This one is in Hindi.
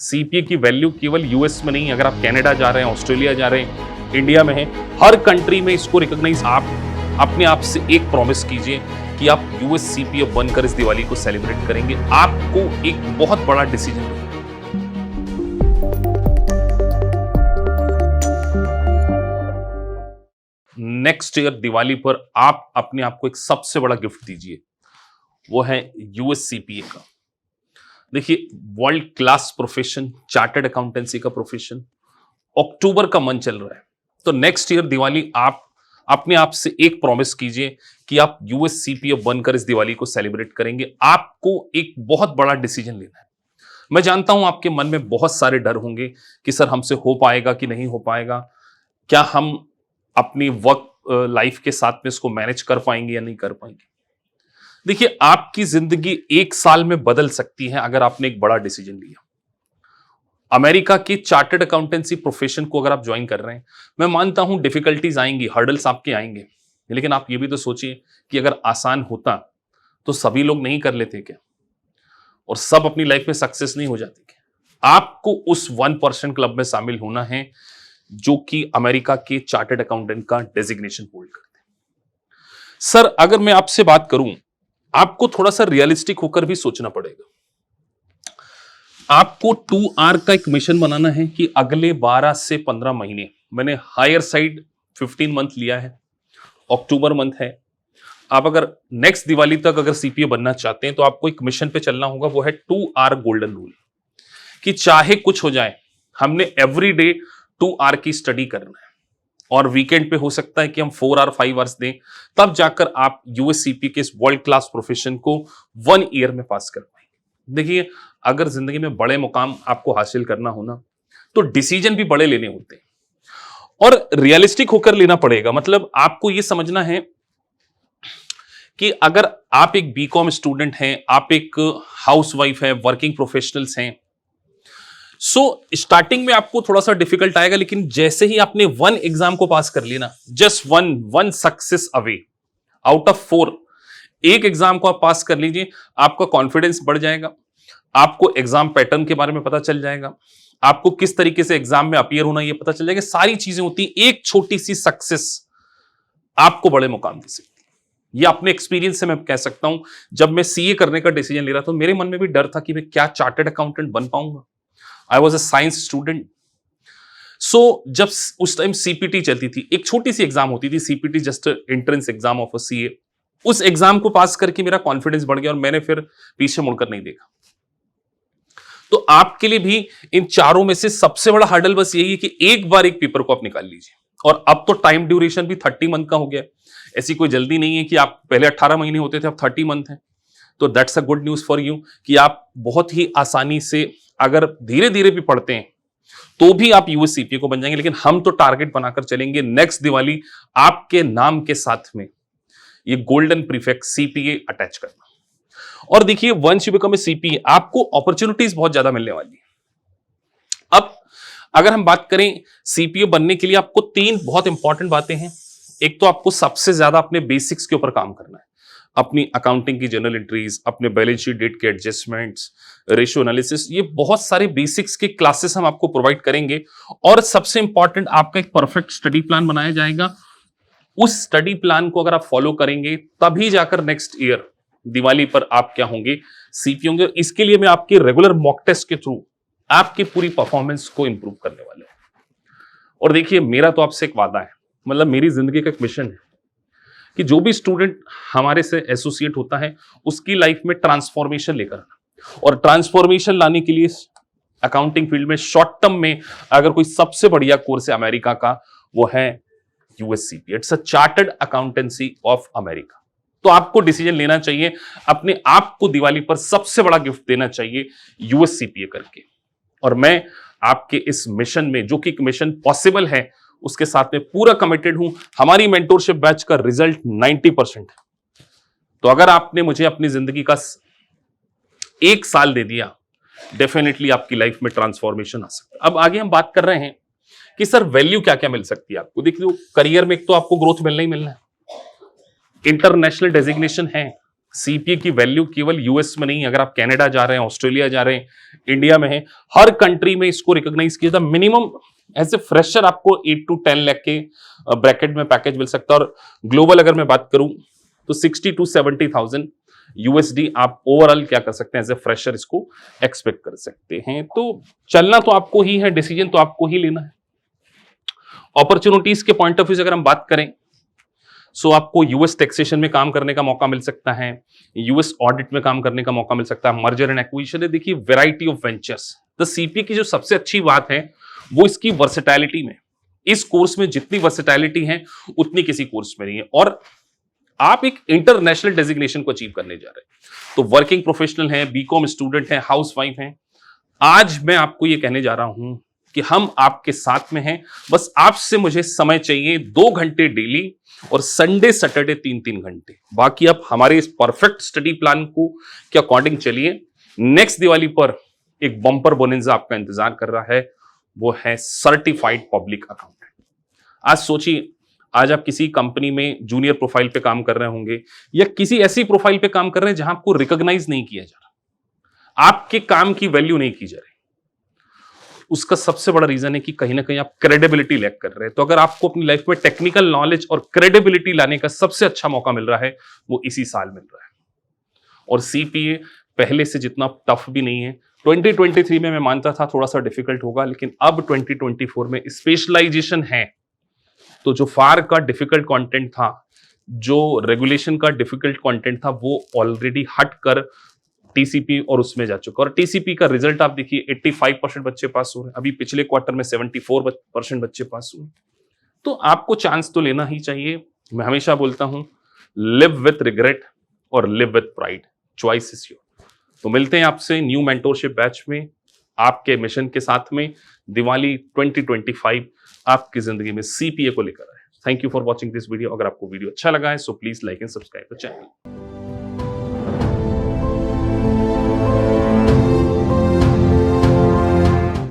सीपीए की वैल्यू केवल यूएस में नहीं, अगर आप कनाडा जा रहे हैं, ऑस्ट्रेलिया जा रहे हैं, इंडिया में है, हर कंट्री में इसको रिकॉग्नाइज। आप अपने आप से एक प्रॉमिस कीजिए कि आप यूएस सीपीए बनकर इस दिवाली को सेलिब्रेट करेंगे। आपको एक बहुत बड़ा डिसीजन लेना है। नेक्स्ट ईयर दिवाली पर आप अपने आप को एक सबसे बड़ा गिफ्ट दीजिए, वो है यूएस सीपीए का। देखिए, world class profession, chartered accountancy का प्रोफेशन, अक्टूबर का मंथ चल रहा है, तो नेक्स्ट ईयर दिवाली आप अपने आप से एक प्रॉमिस कीजिए कि आप यूएस सीपीए बनकर इस दिवाली को सेलिब्रेट करेंगे। आपको एक बहुत बड़ा डिसीजन लेना है। मैं जानता हूं आपके मन में बहुत सारे डर होंगे कि सर हमसे हो पाएगा कि नहीं हो पाएगा, क्या हम अपनी वर्क लाइफ के साथ में इसको मैनेज कर पाएंगे या नहीं कर पाएंगे। देखिए, आपकी जिंदगी एक साल में बदल सकती है अगर आपने एक बड़ा डिसीजन लिया। अमेरिका की चार्टर्ड अकाउंटेंसी प्रोफेशन को अगर आप ज्वाइन कर रहे हैं, मैं मानता हूं डिफिकल्टीज आएंगी, हर्डल्स आपके आएंगे, लेकिन आप ये भी तो सोचिए कि अगर आसान होता तो सभी लोग नहीं कर लेते क्या, और सब अपनी लाइफ में सक्सेस नहीं हो जाती क्या। आपको उस 1% क्लब में शामिल होना है जो कि अमेरिका के चार्टर्ड अकाउंटेंट का डेजिग्नेशन होल्ड करते हैं। सर, अगर मैं आपसे बात करूं, आपको थोड़ा सा रियलिस्टिक होकर भी सोचना पड़ेगा। आपको 2R का एक मिशन बनाना है कि अगले 12 से 15 महीने, मैंने हायर साइड 15 मंथ लिया है, अक्टूबर मंथ है, आप अगर नेक्स्ट दिवाली तक अगर सीपीए बनना चाहते हैं तो आपको एक मिशन पे चलना होगा, वो है 2R गोल्डन रूल, कि चाहे कुछ हो जाए हमने एवरी डे 2R की स्टडी करना है, और वीकेंड पे हो सकता है कि हम 4 और 5 आवर्स दें, तब जाकर आप यूएस सीपीए के इस वर्ल्ड क्लास प्रोफेशन को 1 ईयर में पास कर पाएंगे। देखिए, अगर जिंदगी में बड़े मुकाम आपको हासिल करना हो ना, तो डिसीजन भी बड़े लेने होते हैं और रियलिस्टिक होकर लेना पड़ेगा। मतलब आपको यह समझना है कि अगर आप एक बीकॉम स्टूडेंट हैं, आप एक हाउसवाइफ है, वर्किंग प्रोफेशनल्स हैं, स्टार्टिंग में आपको थोड़ा सा डिफिकल्ट आएगा, लेकिन जैसे ही आपने 1 एग्जाम को पास कर लिया ना, just one success away out of 4, एक एग्जाम को आप पास कर लीजिए, आपका कॉन्फिडेंस बढ़ जाएगा, आपको एग्जाम पैटर्न के बारे में पता चल जाएगा, आपको किस तरीके से एग्जाम में अपीयर होना ये पता चल जाएगा। सारी चीजें होती हैं, एक छोटी सी सक्सेस आपको बड़े मुकाम दे सकती है। ये अपने एक्सपीरियंस से मैं कह सकता हूं। जब मैं सीए करने का डिसीजन ले रहा था, मेरे मन में भी डर था कि मैं क्या चार्टर्ड अकाउंटेंट बन पाऊंगा। I was a science student. जब उस टाइम सीपीटी चलती थी, एक छोटी सी एग्जाम होती थी CPT, just entrance exam of a CA, उस एग्जाम को पास करके मेरा कॉन्फिडेंस बढ़ गया और मैंने फिर पीछे मुड़कर नहीं देखा। तो आपके लिए भी इन चारों में से सबसे बड़ा हर्डल बस यही है कि एक बार एक पेपर को आप निकाल लीजिए। और अब तो टाइम ड्यूरेशन भी 30 मंथ का हो गया। ऐसी कोई जल्दी नहीं है कि आप पहले 18 महीने होते थे, अब 30 मंथ है। तो that's a good news for you कि आप बहुत ही आसानी से अगर धीरे धीरे भी पढ़ते हैं तो भी आप यूएस सीपीए को बन जाएंगे। लेकिन हम तो टारगेट बनाकर चलेंगे, नेक्स्ट दिवाली आपके नाम के साथ में ये गोल्डन प्रीफिक्स सीपीए अटैच करना। और देखिए, once you become a CPA, आपको अपॉर्चुनिटीज बहुत ज्यादा मिलने वाली है। अब अगर हम बात करें सीपीए बनने के लिए, आपको 3 बहुत इंपॉर्टेंट बातें हैं। एक तो आपको सबसे ज्यादा अपने बेसिक्स के ऊपर काम करना है, अपनी अकाउंटिंग की जनरल एंट्रीज, अपने बैलेंस शीट डेट के एडजस्टमेंट्स, रेशियो एनालिसिस, ये बहुत सारे बेसिक्स के क्लासेस हम आपको प्रोवाइड करेंगे। और सबसे इंपॉर्टेंट, आपका एक परफेक्ट स्टडी प्लान बनाया जाएगा। उस स्टडी प्लान को अगर आप फॉलो करेंगे तभी जाकर नेक्स्ट ईयर दिवाली पर आप क्या होंगे, सीपीए होंगे। इसके लिए मैं आपके रेगुलर मॉक टेस्ट के थ्रू आपकी पूरी परफॉर्मेंस को इंप्रूव करने वाले हैं। और देखिए, मेरा तो आपसे एक वादा है, मतलब मेरी जिंदगी का एक मिशन है कि जो भी स्टूडेंट हमारे से एसोसिएट होता है उसकी लाइफ में ट्रांसफॉर्मेशन लेकर आना। और ट्रांसफॉर्मेशन लाने के लिए अकाउंटिंग फील्ड में शॉर्ट टर्म में अगर कोई सबसे बढ़िया कोर्स है अमेरिका का, वो है US CPA. It's a chartered accountancy of America. तो आपको डिसीजन लेना चाहिए, अपने आप को दिवाली पर सबसे बड़ा गिफ्ट देना चाहिए यूएस सीपीए करके। और मैं आपके इस मिशन में, जो कि एक मिशन पॉसिबल है, उसके साथ में पूरा कमिटेड हूं। हमारी मेंटोरशिप बैच का रिजल्ट 90% है। तो अगर आपने मुझे अपनी जिंदगी का 1 साल दे दिया, डेफिनेटली आपकी लाइफ में ट्रांसफॉर्मेशन आ सकता है। अब आगे हम बात कर रहे हैं कि सर वैल्यू क्या क्या मिल सकती है आपको। देखिए, करियर में एक तो आपको ग्रोथ मिलना ही मिलना है, इंटरनेशनल डेजिग्नेशन है, सीपीए की वैल्यू केवल यूएस में नहीं, अगर आप कनाडा जा रहे हैं, ऑस्ट्रेलिया जा रहे हैं, इंडिया में है, हर कंट्री में इसको रिकॉग्नाइज किया जाता है। मिनिमम एज ए फ्रेशर आपको 8 to 10 लाख के ब्रैकेट में पैकेज मिल सकता है, और ग्लोबल अगर मैं बात करूं तो 60 to 70,000 यूएसडी आप ओवरऑल क्या कर सकते हैं एज ए फ्रेशर इसको एक्सपेक्ट कर सकते हैं। तो चलना तो आपको ही है, डिसीजन तो आपको ही लेना है। अपॉर्चुनिटीज के पॉइंट ऑफ व्यू से अगर हम बात करें, सो आपको यूएस टैक्सेशन में काम करने का मौका मिल सकता है, यूएस ऑडिट में काम करने का मौका मिल सकता है, मर्जर एंड एक्विजिशन है, देखिए वैरायटी ऑफ वेंचर्स। तो सीपीए की जो सबसे अच्छी बात है वो इसकी वर्सेटैलिटी में, इस कोर्स में जितनी वर्सेटैलिटी है उतनी किसी कोर्स में नहीं है, और आप एक इंटरनेशनल डेजिग्नेशन को अचीव करने जा रहे हैं। तो वर्किंग प्रोफेशनल हैं, बीकॉम स्टूडेंट हैं, हाउसवाइफ हैं, आज मैं आपको ये कहने जा रहा हूं कि हम आपके साथ में हैं। बस आपसे मुझे समय चाहिए 2 घंटे डेली, और संडे सैटरडे 3-3 घंटे। बाकी आप हमारे इस परफेक्ट स्टडी प्लान को के अकॉर्डिंग चलिए। नेक्स्ट दिवाली पर एक बम्पर बोनेंजा आपका इंतजार कर रहा है, वो है सर्टिफाइड पब्लिक अकाउंटेंट। आज सोचिए, आज आप किसी कंपनी में जूनियर प्रोफाइल पे काम कर रहे होंगे, या किसी ऐसी प्रोफाइल पे काम कर रहे हैं जहां आपको रिकॉग्नाइज नहीं किया जा रहा, आपके काम की वैल्यू नहीं की जा रही। उसका सबसे बड़ा रीजन है कि कहीं ना कहीं आप क्रेडिबिलिटी लैक कर रहे हैं। तो अगर आपको अपनी लाइफ में टेक्निकल नॉलेज और क्रेडिबिलिटी लाने का सबसे अच्छा मौका मिल रहा है, वो इसी साल मिल रहा है। और सीपीए पहले से जितना टफ भी नहीं है। 2023 में मैं मानता था थोड़ा सा डिफिकल्ट होगा, लेकिन अब 2024 में स्पेशलाइजेशन है, तो जो फार का डिफिकल्ट कंटेंट था, जो रेगुलेशन का डिफिकल्ट कंटेंट था, वो ऑलरेडी हट कर टीसीपी और उसमें जा चुका। और टीसीपी का रिजल्ट आप देखिए, 85% बच्चे पास हो रहे हैं। अभी पिछले क्वार्टर में 74% बच्चे पास हुए। तो आपको चांस तो लेना ही चाहिए। मैं हमेशा बोलता हूं, लिव विथ रिग्रेट और live with pride, choice is your. तो मिलते हैं आपसे न्यू मेंटोरशिप बैच में, आपके मिशन के साथ में। दिवाली 2025 आपकी जिंदगी में सीपीए को लेकर आए। Thank you for watching this video. अगर आपको वीडियो अच्छा लगा है so please like and subscribe the channel.